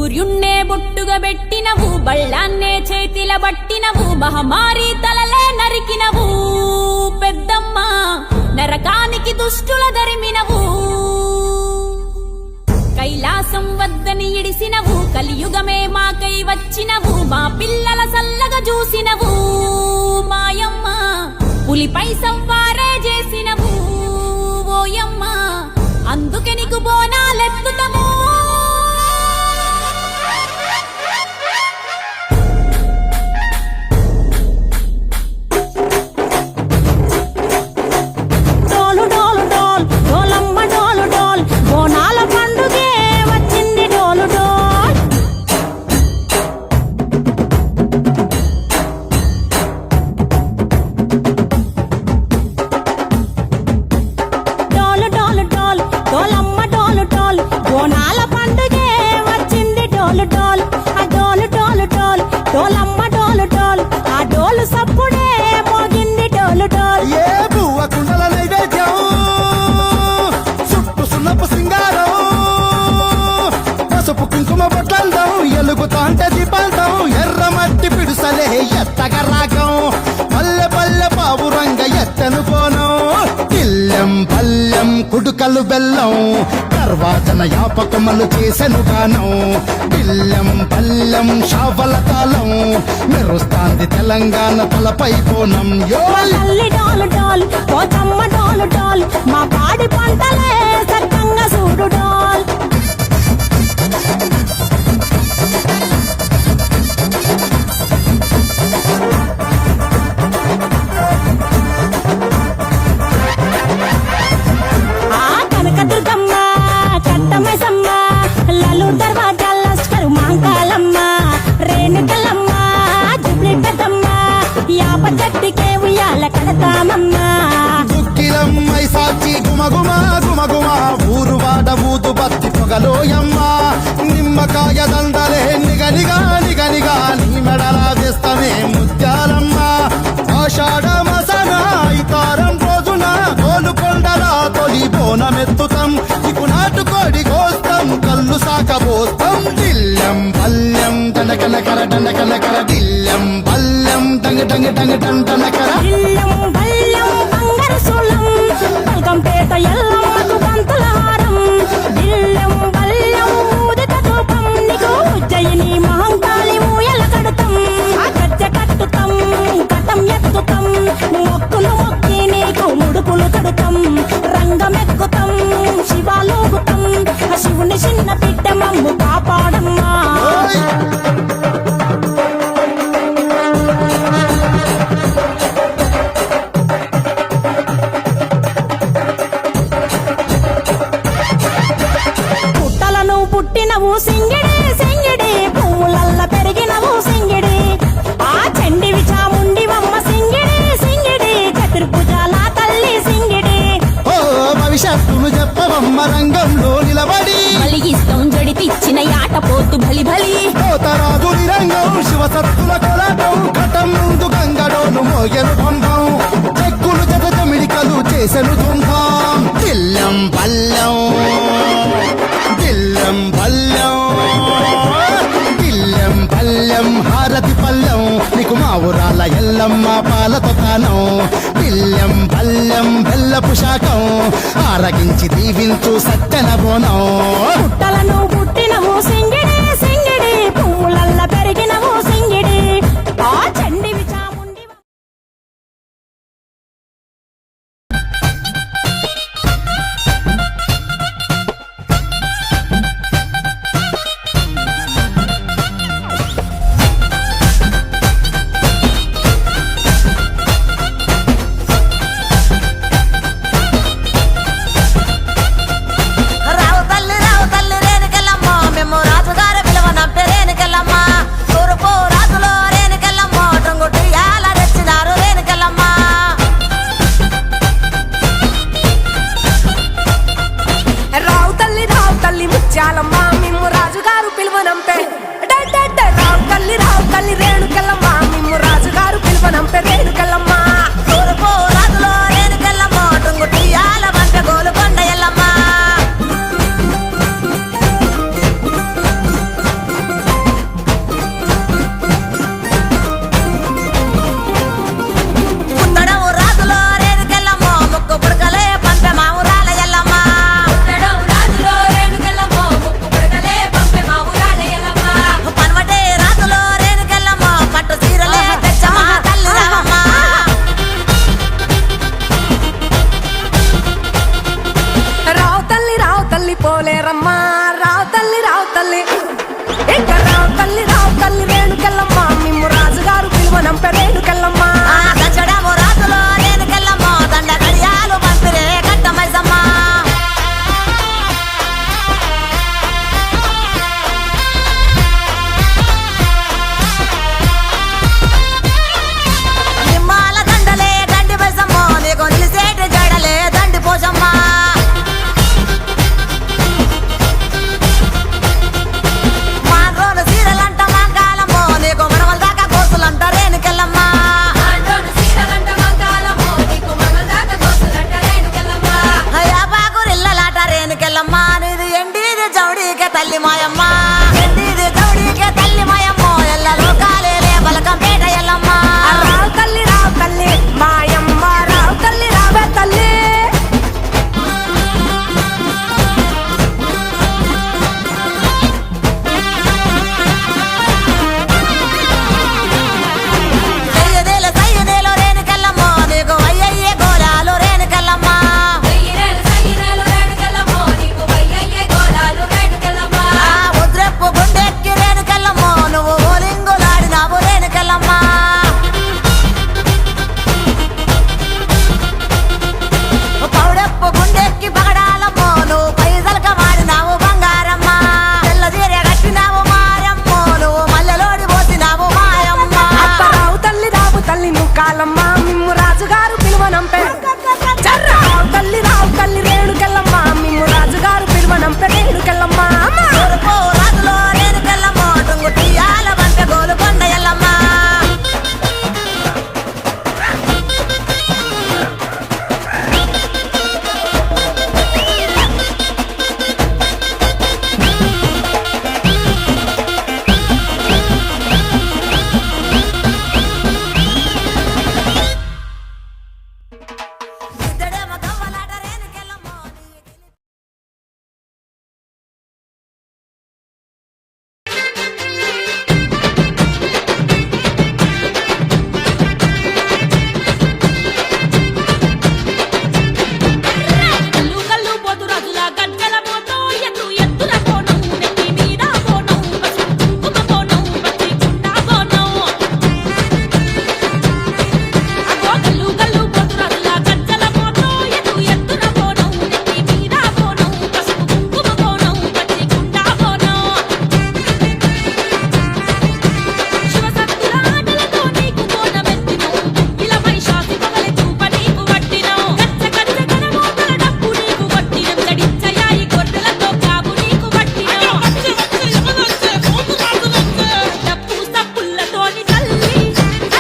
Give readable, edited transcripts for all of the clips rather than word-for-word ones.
సూర్యున్నే బొట్టుగా పెట్టినవు, బళ్ళాన్నే చేతిల బట్టినవు, మహమారి తలలే నరికినవు పెద్దమ్మ, నరకానికి దుష్టుల దరిమినవు. కైలాసం వద్దని ఇడిసినవు, కలియుగమే మాకై వచ్చినవు, మా పిల్లల సల్లగా చూసినవు మాయమ్మ, పులిపై సవ్వారే చేసినవు ఓయమ్మ, అందుకే నీకు బోనాలెత్తుతము. ఎర్రమట్టి పిడుసలే ఎత్తగా రాగం, పల్లె పల్లె పావురంగ ఎత్తను పోనం, ఇల్లెం పల్లెం కుడుకలు బెల్లం, తర్వాతన యాపకమలు చేసెను గానం, ఇల్లెం పల్లెం షావల కాలం, మెరుస్తాంది తెలంగాణ తలపై కోనం. మా పాడి పంటలే చక్కగా చూడు డాల్. కనకదుర్గమ్మ కట్టమైసమ్మ లలు దర్వాజాల లస్కరు మాంకాలమ్మ రేణుకలమ్మ జుబ్లి పెద్దమ్మ యాప చెట్టుకే ఉయ్యాల కడతామమ్మ. దుక్కిలమ్మై సాచి గుమగుమ గుమగుమ ఊరువాడ ఊదు బత్తి పొగలోయమ్మ, నిమ్మకాయ దండలే నిగనిగా నిగనిగా నీ మెడలా వేస్తమే ముత్యాలమ్మ. ఆషాఢ మసన ఇతారం రోజున గోలుకొండల తొలి బోనమెత్తుతాం, ఇకు నాటుకోడి కోస్తాం, కళ్ళు సాకబోస్తాం, దిల్లెం పల్లెం దండకనకర దండకనకర, దిల్లెం పల్లెం డంగ డంగ డంగ డండనకర, ఇల్లం బల్లం బంగారు సోళం పల్కంపేట ఎల్లమ్మకు పంతుల హారం, ఇల్లం బల్లం ఊదిత ధూపం, నీకు ఉజ్జయిని మహంకాళి ఊయల కడుతాం, గజ్జ కట్టుతాం కటం ఎత్తుతాం, మొక్కులు మొక్కి నీకు ముడుపులు కడుతాం, రంగమెక్కుతాం శివాలోగుతాం, శివుని చిన్న బిడ్డ మమ్ము కాపాడమ్మా. పుట్టినవు సింగిడి సింగిడి పువ్వులల్ల పెరిగినవు సింగిడి, ఆ చండివి చాముండివమ్మ సింగిడి సింగిడి, చతుర్భుజాల తల్లి సింగిడి. ఓ భవిష్యత్తును చెప్పవమ్మ రంగంలో నిలబడి, బలిగిస్తాం జడితిచ్చిన యాట పోతు బలి బలి, పోతరాజు రంగం శివసత్తుల కొలాటం, ఘటం ముందు గంగడోను మోయను బంధం, చెక్కులు జత జమిడికలు చేసెను తుంభం, దిల్లెం పల్లెం దిల్లెం పల్లెం దిల్లెం పల్లెం హారతి పల్లెం, నీకు మా ఊరాల ఎల్లమ్మ పాలతో కానం, దిల్లెం పల్లెం బెల్లపు శాఖం, ఆరగించి దీవించు సత్తెన బోనం. పుట్టలను పుట్టినవు సింగిడి సింగిడి పువ్వులల్ల పెరిగినవు సింగిడి, ఆ చండివి చాముండి. రావు తల్లి రేణుకెళ్ళమ్మ, మేము రాజు కాలమ్మ మిమ్ము రాజుగారు పిలువనంపే రావు తల్లి రేణుకెళ్ళమ్మ మిమ్ము రాజుగారు పిలువనంపే రేణుకెళ్ళమ్మ రాజులో రేణుకెళ్ళమ్మ టుంగుటియాల వంట గోలుకొండ ఎల్లమ్మ కల్లు కల్లు పోతు రాజుల గజ్జల పోతో ఎత్తు ఎత్తుల పోనం నెత్తి మీద పోనం పసుపు కుంకుమ పోనం పచ్చి కుండ పోనం అగో కల్లు కల్లు పోతు రాజుల గజ్జల పోతో ఎత్తు ఎత్తుల పోనం నెత్తి మీద పోనం పసుపు కుంకుమ పోనం పచ్చి కుండ పోనం శివశక్తుల ఆటలతో నీకు పోనమెత్తినం ఇలా వైశాఖి పగలి చూప నీకు వట్టినం గచ్చ గచ్చ గనమోతల డప్పు నీకు కొట్టినం గడిచ్చయాయి గొర్రెలతో కాపు నీకు వట్టినం డప్పు సప్పులతోని తల్లి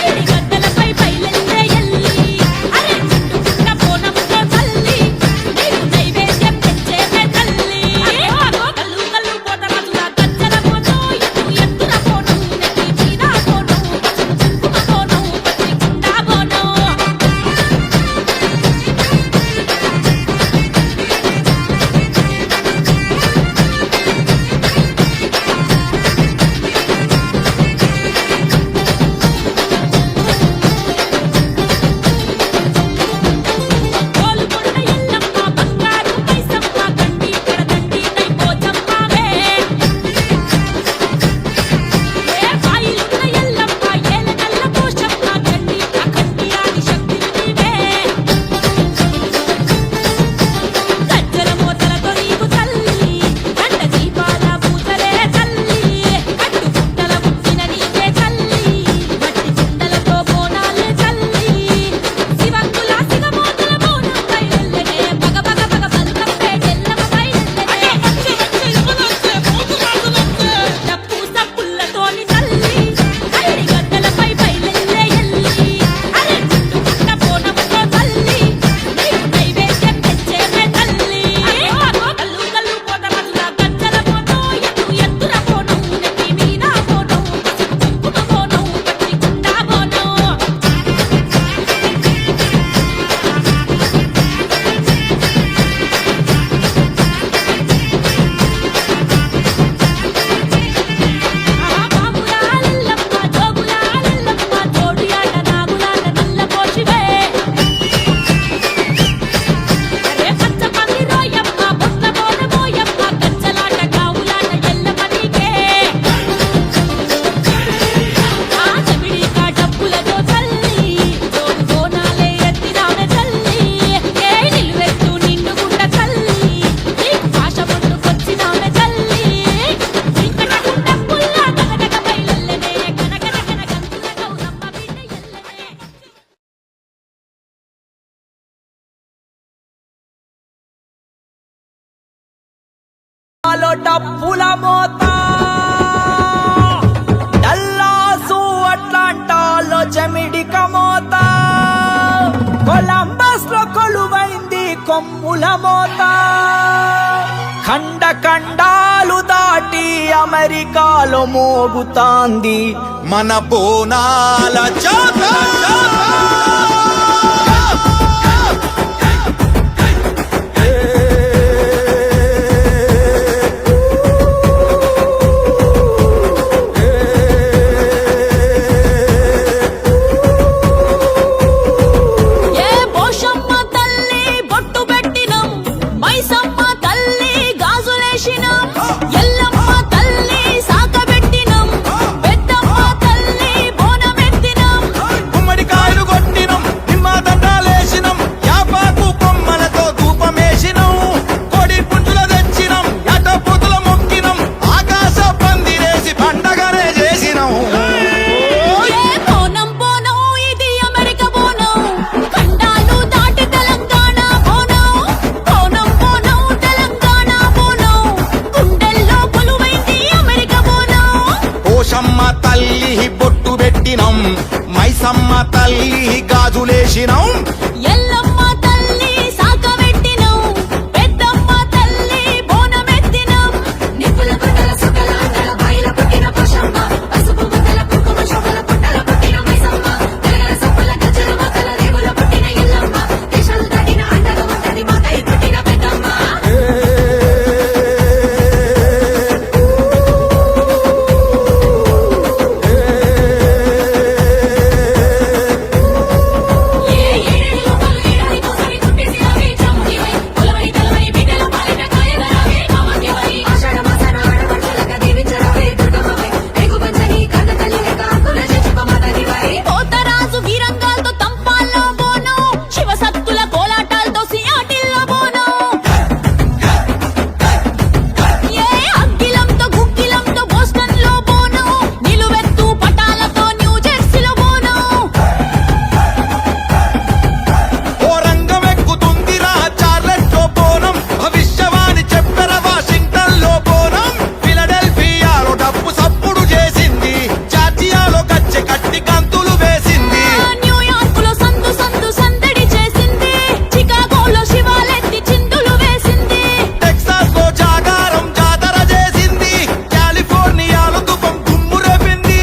ఐడి గద్దలపై పైలెల్లే ఎల్లి అరే చుట్టుకున్న పోనముతో తల్లి నీకు నైవేద్యం తెచ్చేవే తల్లి అగో కల్లు కల్లు పోత రాజుల గజ్జల పోతో ఎత్తు ఎత్తుల పోనం నెత్తి మీద పోనం పసుపు కుంకుమ పోనం పచ్చి కుండ పోనం కోలుకొండ ఎల్లమ్మ బంగారు పైసమ్మ గండి కడదండి నై పోచమ్మవే ఏ బాయిలున్న ఎల్లమ్మ ఏల నల్ల పోషమ్మ గండి అఖండి ఆది శక్తి నీవే గజ్జల మోతలతో నీకు తల్లి గండ దీపాల పూజలే తల్లి కట్టు పుట్టల పుట్టిన నీకే తల్లి మట్టి కుండలతో బోనాలే తల్లి శివంగుల సిగమోతల బోనం బయలెల్లనే పగ పగ పగ బల్కంపే ఎల్లమ్మ బయలెల్లనే డప్పు సప్పులతోని తల్లి ఐడి గద్దలపై బయలెల్లే ఎల్లి అరే చుట్టుకున్న బోనముతో తల్లి నీకు నైవేద్యం తెచ్చేవే తల్లి అగో కల్లు కల్లు పోత రాజుల గజ్జల పోతో ఎత్తు ఎత్తుల పోనం నెత్తి మీద పోనం పసుపు కుంకుమ పోనం పచ్చి కుండ పోనం బాబులాలెల్లమ్మ జోగులాలెల్లమ్మ జోడియాట నాగులాట నల్ల పోషివే అరే పచ్చ పంది రోయమ్మ బొట్ల బోన మోయమ్మ గజ్జలాట కావులాట ఎల్లమ్మ నీకే ఆ చెమిడి కా డప్పులతో తల్లి జోడు బోనాలే ఎత్తినామె తల్లి ఏ నిలువెత్తు నిండుగుండ తల్లి నీకు భాష పొట్టుకొచ్చినామె తల్లి ఇంకటకు డప్పుల్లా గనగన బయలెల్లనే గనగన గనగంతుల గౌరమ్మ బిడ్డ ఎల్లనే డప్పుల మోత డల్లాసు అట్లాంటాలో చెమిడిక మోత కొలంబస్ లో కొలువైంది కొమ్ముల మోత ఖండ ఖండాలు దాటి అమెరికాలో మోగుతాంది మన బోనాల జాత ఏ పోషమ్మ తల్లి బొట్టు పెట్టినం మైసమ్మ తల్లి గాజులేసినం ఎల్లమ్మ తల్లి సాకబెట్టినం పెద్దమ్మ తల్లి బోనమెత్తినం గుమ్మడికాయ తల్లి గాజులేసినం ఎల్లమ్మ తల్లి సాకబెట్టినం పెద్దమ్మ తల్లి బోనమెత్తినం నిప్పుల పుట్టల సుకల అందల బయల పుట్టిన పోషమ్మ పసుపు బుట్టల కుంకుమ శోభల పుట్టల పుట్టిన మైసమ్మ తెలగల సప్పుల గజ్జల మతల రేగుల పుట్టిన ఎల్లమ్మ దేశాలు దాటిన అండగా ఉంటది మాతై పుట్టిన పెద్దమ్మ పోతరాజు వీరంగాలతో తంపాల్లో బోనం శివసత్తుల కోలాటాలతో సియాటిల్లో బోనం ఏ అగ్గిలంతో గుగ్గిలంతో బోస్టన్లో బోనం నిలువెత్తు పటాలతో న్యూ జెర్సీలో బోనం ఓ రంగమెక్కుతుందిరా చార్లెట్ లో బోనం భవిష్యవాణి చెప్పెర వాషింగ్టన్ లో బోనం ఫిలడెల్ఫియాలో డప్పు సప్పుడు చేసింది జార్జియాలో గచ్చె కట్టి కంతులు వేసింది న్యూయార్కులో సందు సందు సందడి చేసింది చికాగోలో శివాలెత్తి చిందులు వేసింది టెక్సాస్ లో జాగారం జాతర చేసింది కాలిఫోర్నియాలో తుఫం దుమ్ము రేపింది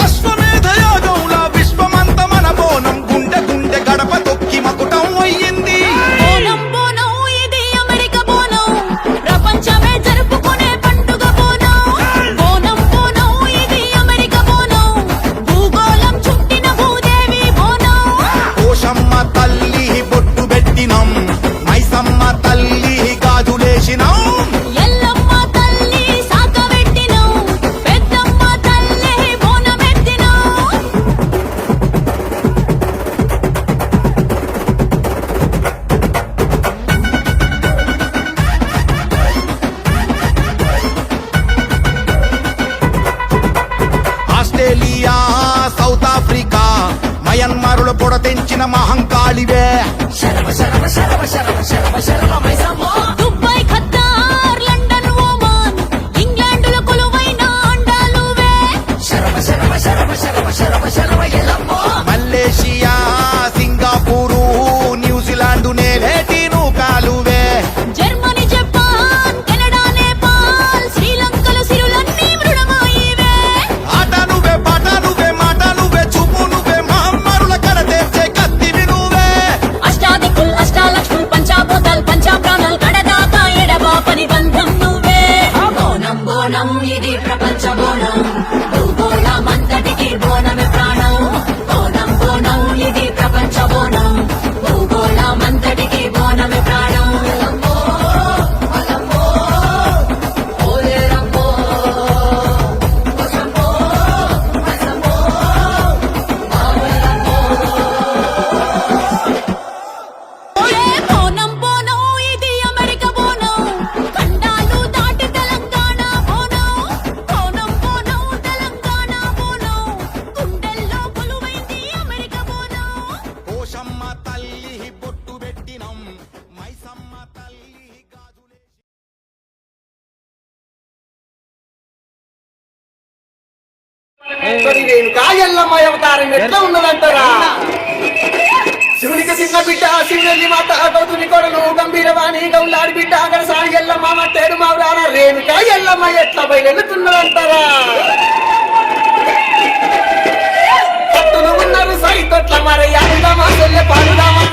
అశ్వమేధ యాగంలా విశ్వమంత మన బోనం గుండె గుండె గడప తొక్కి మకుటం అయ్యింది బోనం బోనం ఇది అమెరికా బోనం ప్రపంచమే జరుపుకునే పండుగ బోనం బోనం బోనం ఇది అమెరికా బోనం భూగోళం చుట్టిన భూదేవి బోనం పోషమ్మ తల్లి బొట్టు పెట్టినం మైసమ్మ తల్లి గాజులేసినం ఎల్లమ్మ తల్లి సాకబెట్టినం పెద్దమ్మ తల్లి బోనమెత్తినం ఆస్ట్రేలియా సౌత్ ఆఫ్రికా మయన్మారుల పొడ తెంచిన మహంకాళివే దుబాయ్ ఖతార్ లండన్ ఓమాన్ ఇంగ్లాండులో కొలువైన అండాలువే మలేషియా సింగపూరు న్యూజిలాండ్ నేలేటి నూకాలువే జర్మనీ జపాన్ కెనడా నేపాల్ శ్రీలంకలో సిరులన్నీ మృడమాయివే ఆట నువ్వే పాట నువ్వే మాట నువ్వే చూపు నువ్వే మహమ్మారుల కడ తెచ్చే కత్తివి నువ్వే అష్టాదిక్కుల్ అష్టాలక్ష్ముల్ పంచాభూతాల్ పంచాప్రాణాల్ కడదాకా ఎడబాపని బంధం నువ్వే బోనం బోనం ఇది ప్రపంచ బోనం భూగోళమంతటికి బోనమే ప్రాణం బోనం బోనం ఇది ప్రపంచ బోనం భూగోళమంతటికి బోనమే ప్రాణం అలమ్మో, అలమ్మో, ఓలేరమ్మో, వసమ్మో, వసమ్మో, మావెలమ్మో. ఏ బోనం బోనం ఇది అమెరికా బోనం ఖండాలు దాటి తెలంగాణ బోనం బోనం బోనం తెలంగాణ బోనం గుండెల్లో కొలువైంది అమెరికా బోనం పోషమ్మ తల్లి బొట్టు పెట్టినం మైసమ్మ తల్లి గాజులేసి మరి రేణుకా ఎల్లమ్మ అవతారం ఎట్లా ఉన్నదంటారా? శివునికి చిన్న బిడ్డ శివుని మాత గౌతుని కొడలు గంభీరవాణి గౌలాడి బిడ్డ గడసాని ఎల్లమ్మ మట్టేడు మావరాన రేణుకా ఎల్లమ్మ ఎట్లా బయలుతున్నదంటారా? పట్టులు ఉన్నారు సైతొట్ల మరి ఆడుదామా చెల్లె పాడుదామా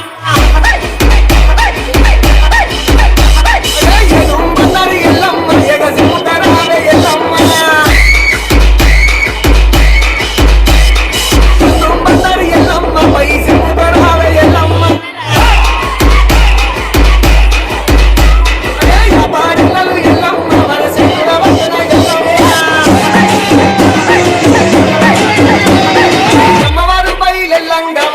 ఎదుమ్మన్నారు ఎల్లమ్మ ఎగసిముతరాలే ఎల్లమ్మ తుమ్మన్నారు ఎల్లమ్మ పై సిముతరాలే ఎల్లమ్మ పాడినలు ఎల్లమ్మ మనసి వచన ఎల్లమ్మ అమ్మవారు బయలెల్లంగవ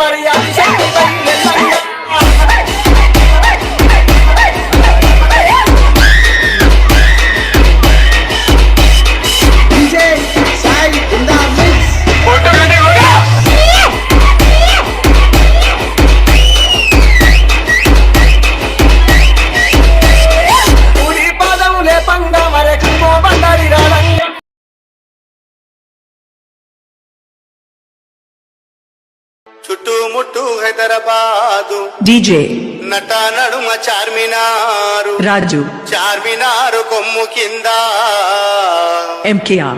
చుట్టుముట్టు హైదరాబాదు DJ నట నడుమ చార్మినారు Raju చార్మినారు కొమ్ము కింద MKR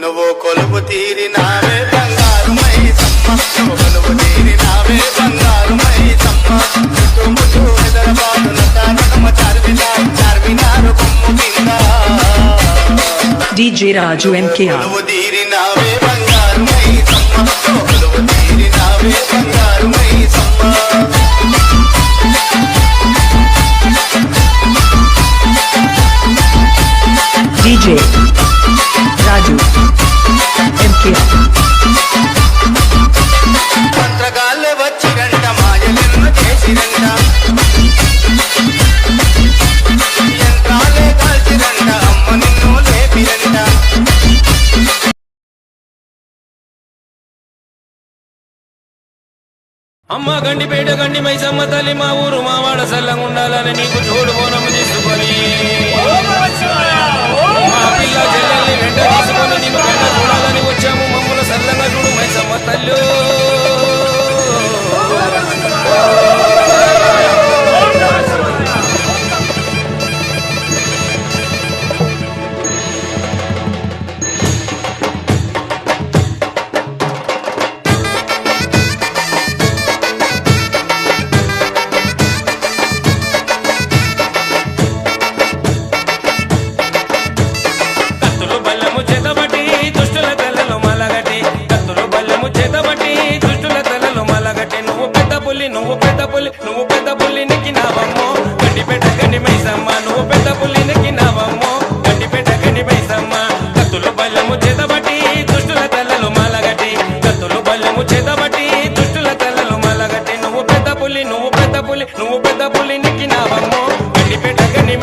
నువ్వు కొలువు తీరినావే బంగారు మైసమ్మ నువ్వు కొలువు తీరినావే బంగారు మైసమ్మ చుట్టుముట్టు హైదరాబాదు నట నడుమ చార్మినారు చార్మినారు కొమ్ము కింద DJ Raju MKR కొలువు తీరినావే బంగారు మైసమ్మ నువ్వు కొలువు తీరినావే బంగారు మైసమ్మ DJ Raju MKR మంత్రగాళ్ళే వచ్చిరంట మాయలెన్న చేసిరంట యంత్రాలే కాల్చిరంట అమ్మ నిన్ను లేపిరంట అమ్మ గండిపేట గండి మైసమ్మ తల్లి మా ఊరు మా వాడ సల్లంగా ఉండాలని నీకు తోడు బోనము తీసుకొని మా పిల్ల చెల్లెల్ని వెంట తీసుకొని నీకు వెంట చూడాలని వచ్చాము మమ్మల్ని సల్లంగా చూడు మైసమ్మ తల్లి కత్తులు బల్లము చేతబట్టి దుష్టుల తలలో మలగటి కత్తులు బల్లము చేతబట్టి దుష్టుల తలలో మలగటి నువ్వు పెద్ద పులి నువ్వు పెద్ద పులి నువ్వు పెద్ద పులి నెక్కినావమ్మో గండిపేట గండి మైసమ్మ నువ్వు పెద్ద పులి నెక్కినావమ్మో గండిపేట గండి మైసమ్మ కత్తులు బల్లము చేతబట్టి దుష్టుల తలలో మలగటి కత్తులు బల్లము చేతబట్టి దుష్టుల తలలో మలగటి నువ్వు పెద్ద పులి నువ్వు పెద్ద పులి నువ్వు పెద్ద పులి నెక్కినావమ్మో గండిపేట గండి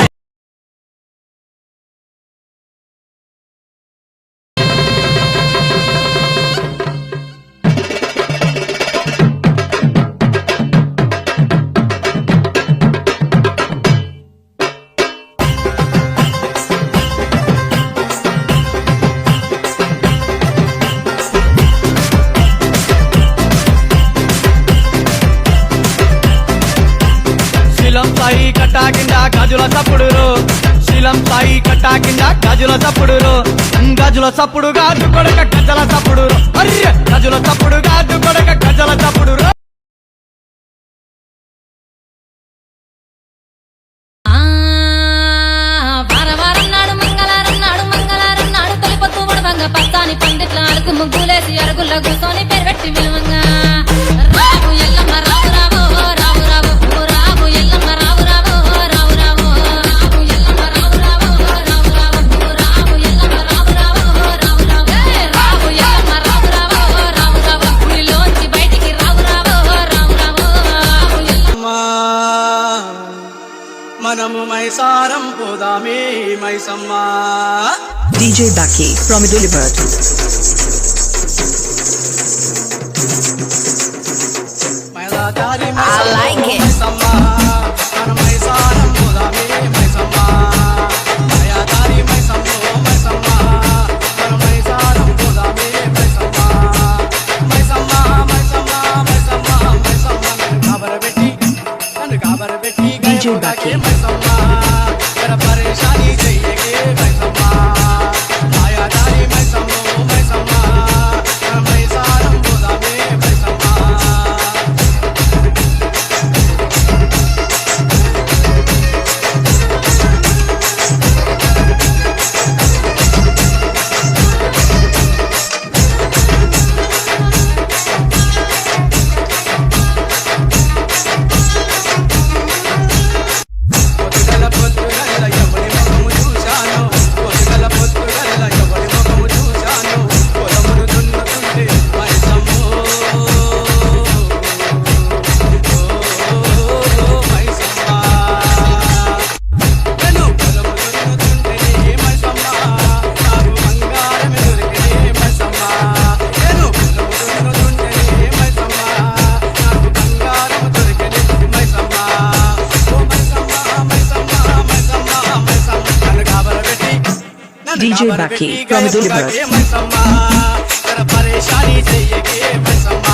శీలం సాయి కట్టా కింద గాజుల సప్పుడురు శీలం సాయి కట్టా కింద గాజుల సప్పుడురు గాజుల సప్పుడు గాజు కొడక గజల సప్పుడు అర్రె గాజుల సప్పుడు గాజు కొడక గజల సప్పుడు వారం నాడు మంగళవారం నాడు తొలిపొత్తు ఉడవంగ పచ్చాని పందిట్ల అలుకు ముగ్గులేసి అరుగుల్ల కూర్చొని పెరగట్టి విలువంగా రావు ఎల్లమ్మ రావు రావు రావు రావు రావు ఎల్లమ్మ రావు రావు రావు రావు రావు ఎల్లమ్మ రావు రావు రావు రావు రావు ఎల్లమ్మ రావు రావు రావు రావు రావు ఎల్లమ్మ రావు రావు రావు రావు గుడిలోంచి బయటికి రావు రావు రావు రావు రావు ఎల్లమ్మ మనము మైసారం పోదామే Maisamma DJ Baki from Idulibad మైలాదారి I like it. Maisamma మన మైసారం పోదామే మైసమ్మ మాయాదారి మైసమ్మ మైసమ్మ మన మైసారం పోదామే మైసమ్మ మైసమ్మ మైసమ్మ మైసమ్మ మైసమ్మ నన్ను కాబరబెట్టి DJ Baki మైసమ్మ తెర పరేషాని చెయ్యకే మైసమ్మ మాయాదారి మైసమ్మ మైసమ్మ మన మైసారం పోదామే మైసమ్మ పొద్దుగల ఎవరి ముఖము చూశాను పొద్దుగల ఎవరి ముఖము చూశాను పొలమును దున్నుతుంటే మైసమ్మో మైసమ్మ నేను పొలము దున్నుతుంటే మైసమ్మ నాకు బంగారమే దొరికినే మైసమ్మ నేను పొలము దున్నుతుంటే మైసమ్మ నాకు బంగారము దొరికినే మైసమ్మ ఓ Maisamma DJ Baki from Idulibad Maisamma పరేషాని చెయ్యకే Maisamma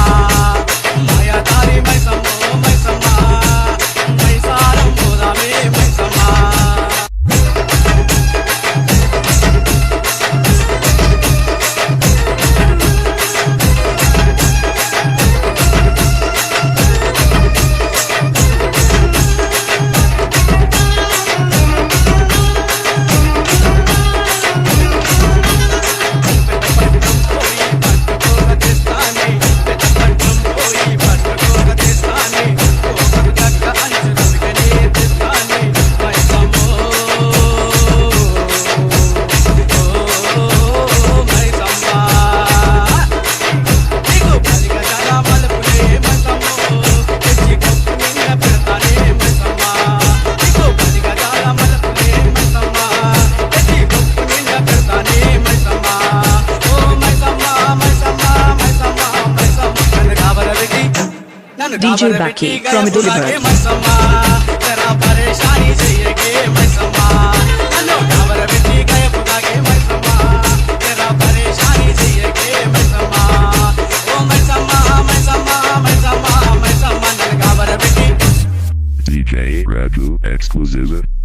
మాయాదారి DJ Baki from Dulibird. तेरा परेशानी चाहिए मैं सम्मा नो खबर बेटी गए पुगा के मैं सम्मा तेरा परेशानी चाहिए मैं सम्मा ओ मैं सम्मा मैं सम्मा मैं सम्मा मैं सम्मा नो खबर बेटी DJ Raju exclusive